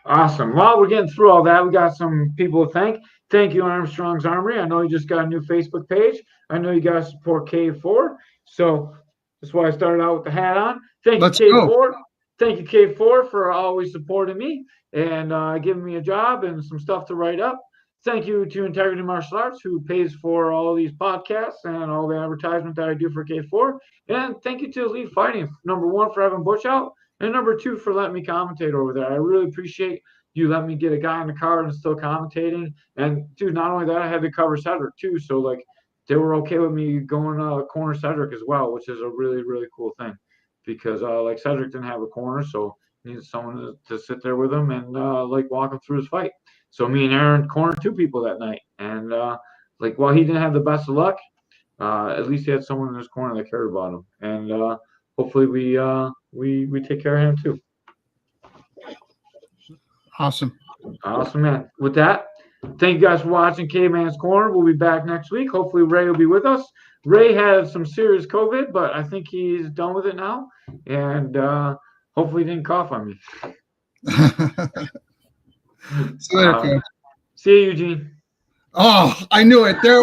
Awesome. Well, we're getting through all that. We got some people to thank. Thank you, Armstrong's Armory. I know you just got a new Facebook page. I know you guys support K4. So that's why I started out with the hat on. Thank you, K4. Thank you, K4, for always supporting me and giving me a job and some stuff to write up. Thank you to Integrity Martial Arts, who pays for all these podcasts and all the advertisement that I do for K4. And thank you to Elite Fighting, number one, for having Butch out, and number two, for letting me commentate over there. I really appreciate you letting me get a guy in the card and still commentating. And, dude, not only that, I had to cover Cedric, too. So, like, they were okay with me going corner Cedric as well, which is a really, really cool thing. Because, like, Cedric didn't have a corner, so he needed someone to sit there with him and, like, walk him through his fight. So me and Aaron cornered two people that night. And, like, while he didn't have the best of luck, at least he had someone in his corner that cared about him. And hopefully we take care of him, too. Awesome. Awesome, man. With that, thank you guys for watching Caveman's Corner. We'll be back next week. Hopefully Ray will be with us. Ray had some serious COVID, but I think he's done with it now. And hopefully he didn't cough on me. See you later, Coach. See you, Eugene. Oh, I knew it. There it was.